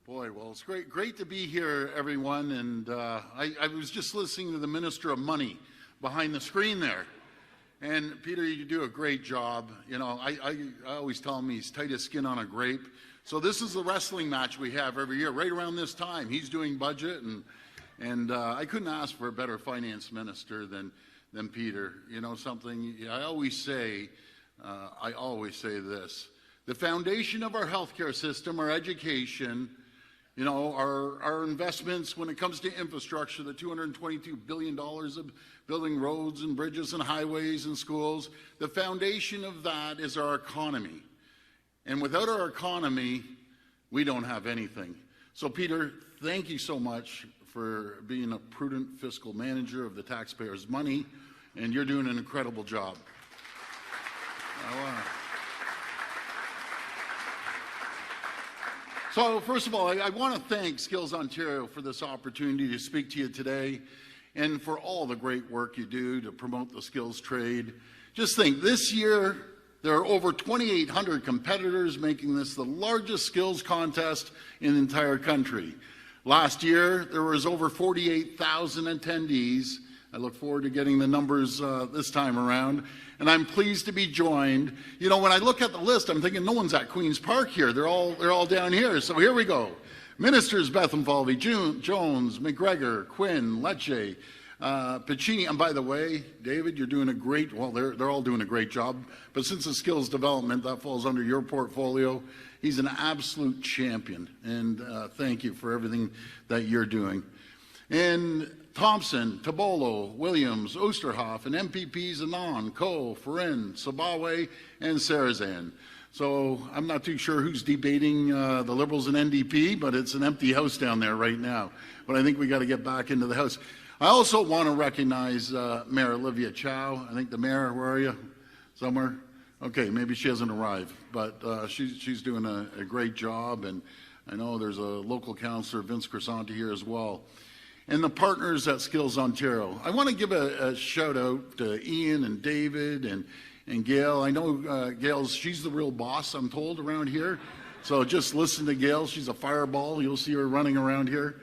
Boy, well, it's great to be here, everyone. And I was just listening to the Minister of Money behind the screen there. And Peter, you do a great job. You know, I always tell him he's tight as skin on a grape. So this is the wrestling match we have every year, right around this time. He's doing budget, and I couldn't ask for a better finance minister than Peter. You know something? I always say this: the foundation of our healthcare system, our education, you know, our investments when it comes to infrastructure, the $222 billion of building roads and bridges and highways and schools, the foundation of that is our economy. And without our economy, we don't have anything. So Peter, thank you so much for being a prudent fiscal manager of the taxpayers' money, and you're doing an incredible job. So first of all, I want to thank Skills Ontario for this opportunity to speak to you today and for all the great work you do to promote the skills trade. Just think, this year there are over 2,800 competitors, making this the largest skills contest in the entire country. Last year there was over 48,000 attendees. I look forward to getting the numbers this time around. And I'm pleased to be joined. You know, when I look at the list, I'm thinking no one's at Queen's Park here. They're all down here. So here we go. Ministers Bethenfalvy, Jones, McGregor, Quinn, Lecce, Piccini. And by the way, David, you're doing a great, well, they're all doing a great job. But since it's skills development, that falls under your portfolio. He's an absolute champion. And thank you for everything that you're doing. And Thompson, Tabolo, Williams, Oosterhoff, and MPPs Anand, Coe, Farin, Sabawe, and Sarazan. So I'm not too sure who's debating the Liberals and NDP, but it's an empty house down there right now. But I think we got to get back into the house. I also want to recognize Mayor Olivia Chow. I think the mayor, where are you? Somewhere? Okay, maybe she hasn't arrived, but she's doing a great job, and I know there's a local councillor, Vince Crescenti, here as well. And the partners at Skills Ontario. I want to give a shout out to Ian and David and Gail. I know she's the real boss, I'm told, around here. So just listen to Gail. She's a fireball. You'll see her running around here.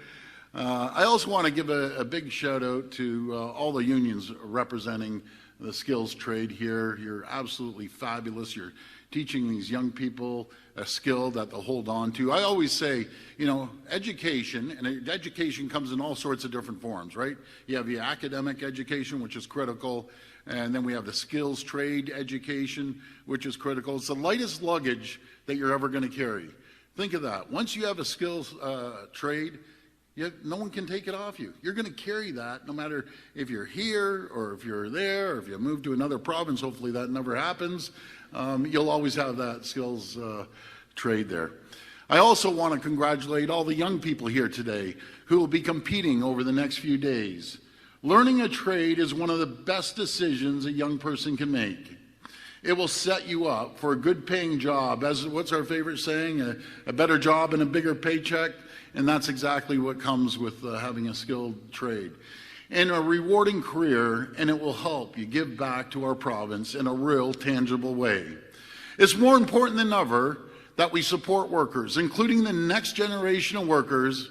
I also want to give a big shout out to all the unions representing the skills trade here. You're absolutely fabulous. You're teaching these young people a skill that they'll hold on to. I always say, you know, education, and education comes in all sorts of different forms, right? You have the academic education, which is critical, and then we have the skills trade education, which is critical. It's the lightest luggage that you're ever going to carry. Think of that. Once you have a skills trade, no one can take it off you. You're going to carry that no matter if you're here or if you're there or if you move to another province. Hopefully that never happens. You'll always have that skills trade there. I also want to congratulate all the young people here today who will be competing over the next few days. Learning a trade is one of the best decisions a young person can make. It will set you up for a good paying job. As what's our favorite saying? A better job and a bigger paycheck. And that's exactly what comes with having a skilled trade. And a rewarding career, and it will help you give back to our province in a real tangible way. It's more important than ever that we support workers, including the next generation of workers,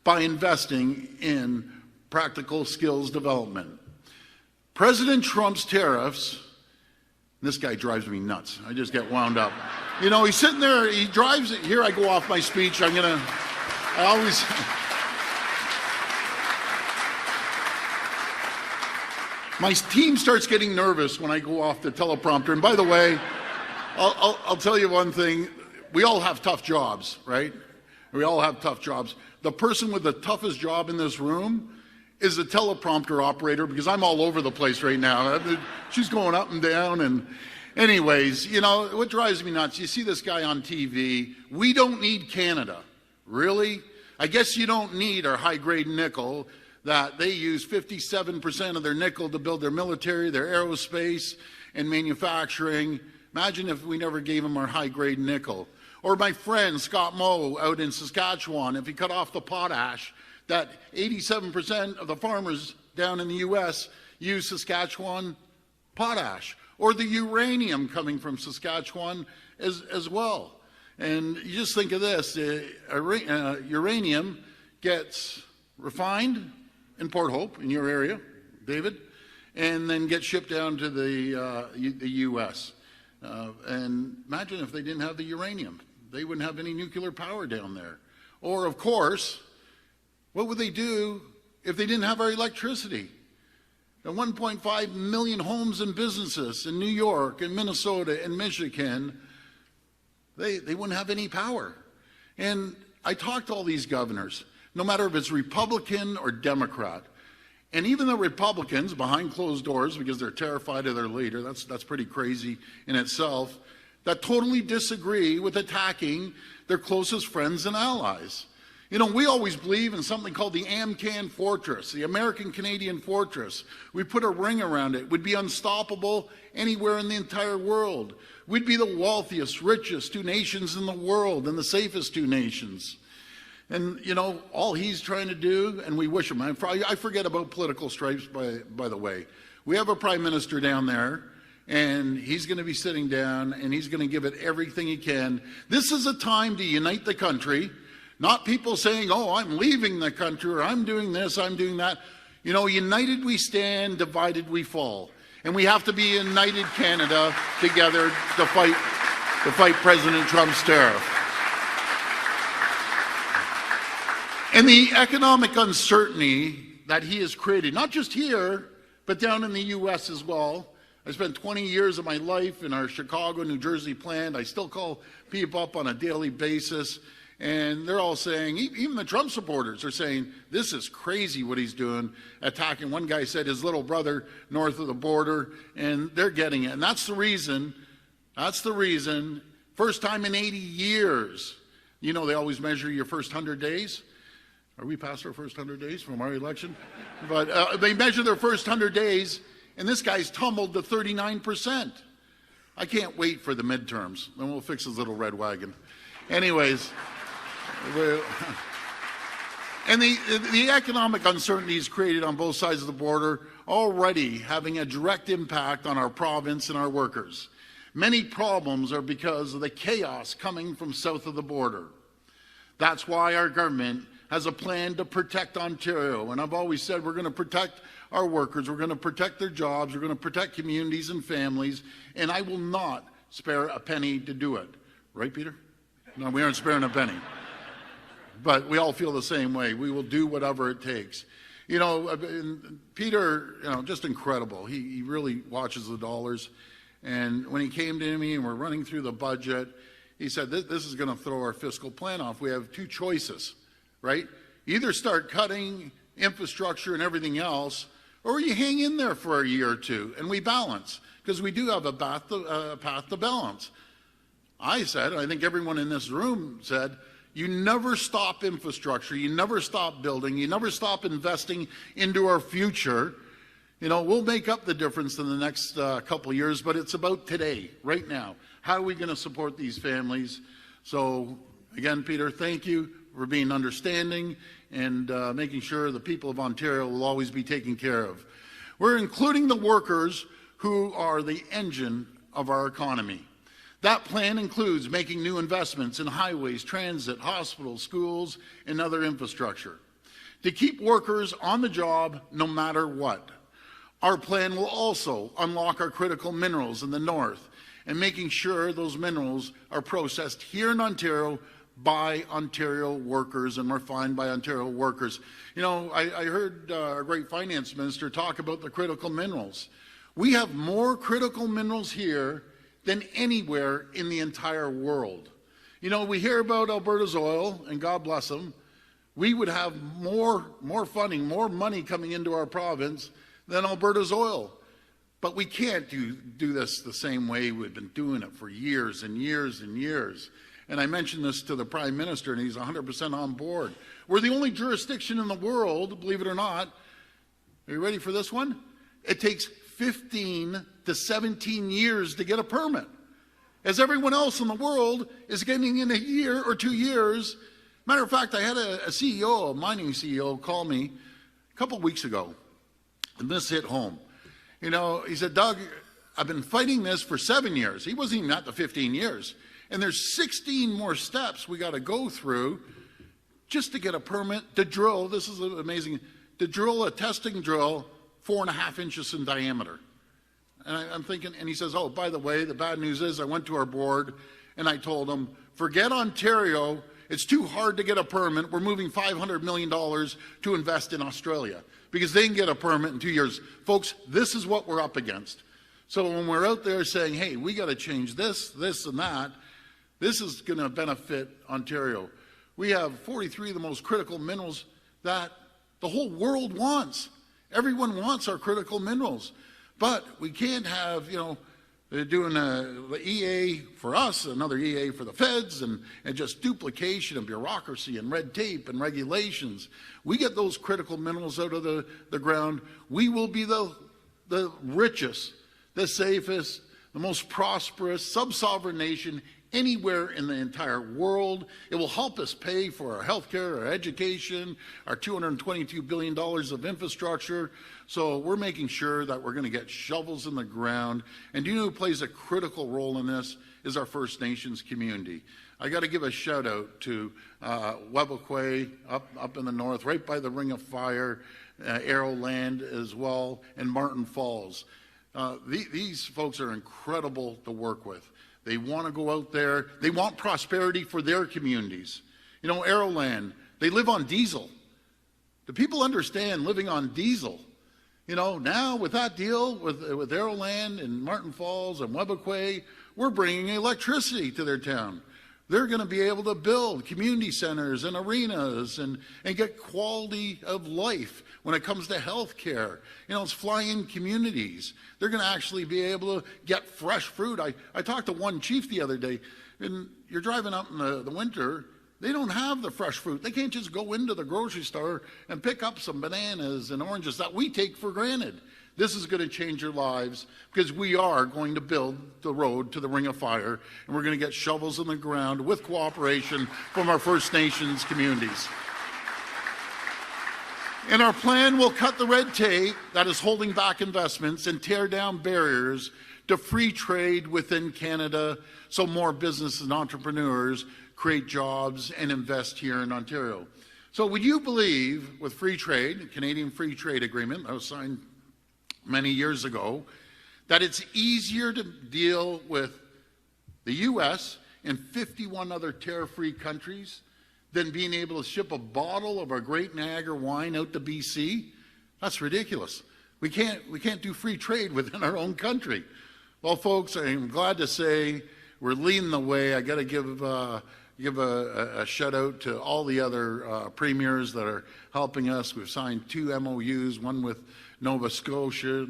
by investing in practical skills development. President Trump's tariffs, this guy drives me nuts. I just get wound up. You know, he's sitting there, he drives it. Here I go off my speech. I always... My team starts getting nervous when I go off the teleprompter. And by the way, I'll tell you one thing. We all have tough jobs, right? We all have tough jobs. The person with the toughest job in this room is the teleprompter operator, because I'm all over the place right now. She's going up and down. And anyways, you know, what drives me nuts, you see this guy on TV. We don't need Canada. Really? I guess you don't need our high-grade nickel that they use 57% of their nickel to build their military, their aerospace, and manufacturing. Imagine if we never gave them our high-grade nickel. Or my friend Scott Moe out in Saskatchewan, if he cut off the potash, that 87% of the farmers down in the U.S. use Saskatchewan potash. Or the uranium coming from Saskatchewan as well. And you just think of this, uranium gets refined in Port Hope, in your area, David, and then gets shipped down to the U.S. And imagine if they didn't have the uranium. They wouldn't have any nuclear power down there. Or, of course, what would they do if they didn't have our electricity? The 1.5 million homes and businesses in New York and Minnesota and Michigan, they wouldn't have any power. And I talked to all these governors, no matter if it's Republican or Democrat. And even the Republicans, behind closed doors, because they're terrified of their leader, that's pretty crazy in itself, that totally disagree with attacking their closest friends and allies. You know, we always believe in something called the AMCAN Fortress, the American-Canadian Fortress. We put a ring around it. We'd be unstoppable anywhere in the entire world. We'd be the wealthiest, richest two nations in the world and the safest two nations. And, you know, all he's trying to do, and we wish him, I forget about political stripes, by the way. We have a prime minister down there, and he's going to be sitting down, and he's going to give it everything he can. This is a time to unite the country. Not people saying, oh, I'm leaving the country, or I'm doing this, I'm doing that. You know, united we stand, divided we fall. And we have to be united Canada together to fight President Trump's tariff. And the economic uncertainty that he has created, not just here, but down in the U.S. as well. I spent 20 years of my life in our Chicago, New Jersey plant. I still call people up on a daily basis. And they're all saying, even the Trump supporters are saying, this is crazy what he's doing, attacking. One guy said his little brother north of the border, and they're getting it. And that's the reason, first time in 80 years, you know they always measure your first 100 days. Are we past our first 100 days from our election? But they measure their first 100 days, and this guy's tumbled to 39%. I can't wait for the midterms. Then we'll fix his little red wagon. Anyways, and the economic uncertainties created on both sides of the border already having a direct impact on our province and our workers. Many problems are because of the chaos coming from south of the border. That's why our government has a plan to protect Ontario. And I've always said we're going to protect our workers, we're going to protect their jobs, we're going to protect communities and families, and I will not spare a penny to do it. Right, Peter? No, we aren't sparing a penny. But we all feel the same way. We will do whatever it takes. You know, Peter, you know, just incredible. He really watches the dollars. And when he came to me and we're running through the budget, he said, this is going to throw our fiscal plan off. We have two choices, right? Either start cutting infrastructure and everything else, or you hang in there for a year or two and we balance, because we do have a path to balance. I said, and I think everyone in this room said, you never stop infrastructure, you never stop building, you never stop investing into our future. You know, we'll make up the difference in the next couple of years, but it's about today, right now. How are we going to support these families? So, again, Peter, thank you for being understanding and making sure the people of Ontario will always be taken care of. We're including the workers who are the engine of our economy. That plan includes making new investments in highways, transit, hospitals, schools, and other infrastructure to keep workers on the job no matter what. Our plan will also unlock our critical minerals in the north and making sure those minerals are processed here in Ontario by Ontario workers and refined by Ontario workers. You know, I heard our great finance minister talk about the critical minerals. We have more critical minerals here than anywhere in the entire world. You know, we hear about Alberta's oil, and God bless them. We would have more funding, more money coming into our province than Alberta's oil. But we can't do this the same way we've been doing it for years and years and years. And I mentioned this to the Prime Minister, and he's 100% on board. We're the only jurisdiction in the world, believe it or not. Are you ready for this one? It takes 15 to 17 years to get a permit, as everyone else in the world is getting in a year or 2 years. Matter of fact, I had a CEO, a mining CEO, call me a couple of weeks ago, and this hit home. You know, he said, Doug, I've been fighting this for 7 years. He wasn't even at the 15 years. And there's 16 more steps we got to go through just to get a permit to drill. This is amazing. To drill a testing drill 4.5 inches in diameter. And I'm thinking, and he says, oh, by the way, the bad news is I went to our board and I told them, forget Ontario. It's too hard to get a permit. We're moving $500 million to invest in Australia because they can get a permit in 2 years. Folks, this is what we're up against. So when we're out there saying, hey, we got to change this, this, and that, this is going to benefit Ontario. We have 43 of the most critical minerals that the whole world wants. Everyone wants our critical minerals. But we can't have, they're doing the EA for us, another EA for the feds, and just duplication of bureaucracy and red tape and regulations. We get those critical minerals out of the ground, we will be the richest, the safest, the most prosperous sub-sovereign nation anywhere in the entire world. It will help us pay for our health care, our education, our $222 billion of infrastructure. So we're making sure that we're going to get shovels in the ground. And do you know who plays a critical role in this is our First Nations community. I got to give a shout out to Etobicoke up in the north, right by the Ring of Fire, Arrowland as well, and Martin Falls. These folks are incredible to work with. They want to go out there. They want prosperity for their communities. Arrowland, they live on diesel. Do people understand living on diesel? Now with that deal with Arrowland and Martin Falls and Etobicoke, we're bringing electricity to their town. They're going to be able to build community centers and arenas and get quality of life when it comes to health care. It's fly-in communities. They're going to actually be able to get fresh fruit. I talked to one chief the other day, and you're driving up in the winter, they don't have the fresh fruit. They can't just go into the grocery store and pick up some bananas and oranges that we take for granted. This is going to change your lives because we are going to build the road to the Ring of Fire, and we're going to get shovels in the ground with cooperation from our First Nations communities. And our plan will cut the red tape that is holding back investments and tear down barriers to free trade within Canada so more businesses and entrepreneurs create jobs and invest here in Ontario. So would you believe with free trade, Canadian Free Trade Agreement that was signed many years ago, that it's easier to deal with the U.S. and 51 other tariff-free countries than being able to ship a bottle of our Great Niagara wine out to BC? That's ridiculous. We can't do free trade within our own country. Well, folks, I'm glad to say we're leading the way. I got to give a shout out to all the other premiers that are helping us. We've signed 2 MOUs, one with Nova Scotia,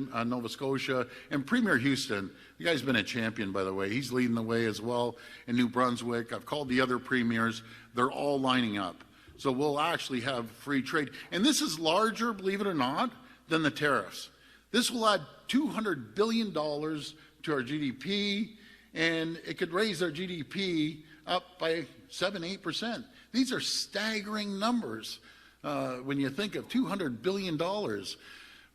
and Premier Houston. The guy's been a champion, by the way. He's leading the way as well in New Brunswick. I've called the other premiers. They're all lining up. So we'll actually have free trade. And this is larger, believe it or not, than the tariffs. This will add $200 billion to our GDP, and it could raise our GDP up by 7-8%. These are staggering numbers when you think of $200 billion.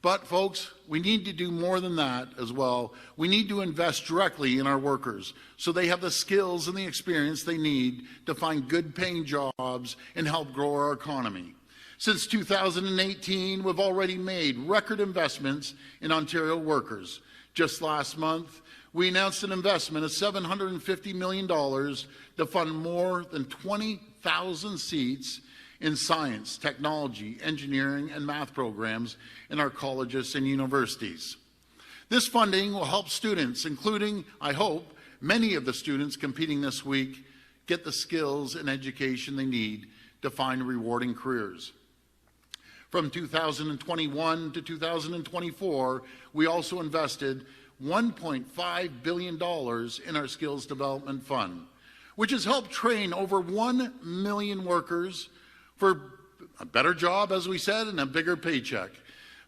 But folks, we need to do more than that as well. We need to invest directly in our workers so they have the skills and the experience they need to find good paying jobs and help grow our economy. Since 2018, we've already made record investments in Ontario workers. Just last month, we announced an investment of $750 million to fund more than 20,000 seats in science, technology, engineering, and math programs in our colleges and universities. This funding will help students, including, I hope, many of the students competing this week, get the skills and education they need to find rewarding careers. From 2021 to 2024, we also invested $1.5 billion in our Skills Development Fund, which has helped train over 1 million workers for a better job, as we said, and a bigger paycheck.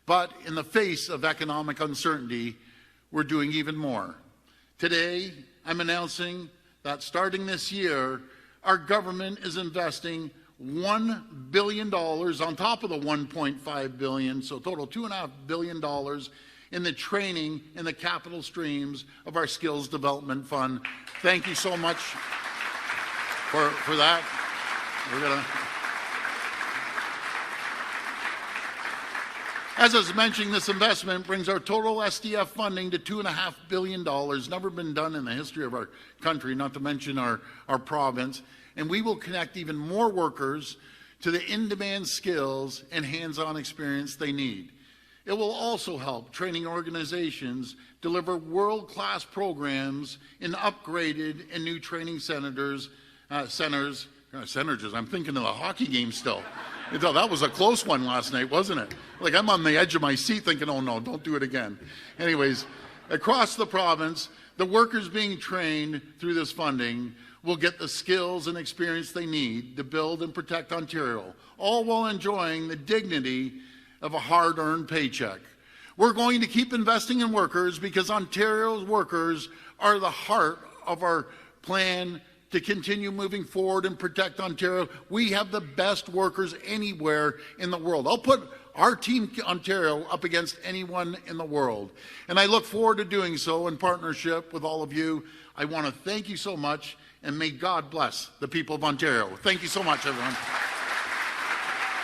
But in the face of economic uncertainty, we're doing even more. Today, I'm announcing that starting this year, our government is investing $1 billion on top of the $1.5 billion, so total $2.5 billion in the training and the capital streams of our Skills Development Fund. Thank you so much for that. We're going to... As I was mentioning, this investment brings our total SDF funding to $2.5 billion, never been done in the history of our country, not to mention our province. And we will connect even more workers to the in-demand skills and hands-on experience they need. It will also help training organizations deliver world-class programs in upgraded and new training centers. I'm thinking of the hockey game still. That was a close one last night, wasn't it? Like, I'm on the edge of my seat thinking, oh no, don't do it again. Anyways, across the province, the workers being trained through this funding will get the skills and experience they need to build and protect Ontario, all while enjoying the dignity of a hard-earned paycheck. We're going to keep investing in workers because Ontario's workers are the heart of our plan to continue moving forward and protect Ontario. We have the best workers anywhere in the world. I'll put our team Ontario up against anyone in the world. And I look forward to doing so in partnership with all of you. I want to thank you so much, and may God bless the people of Ontario. Thank you so much, everyone.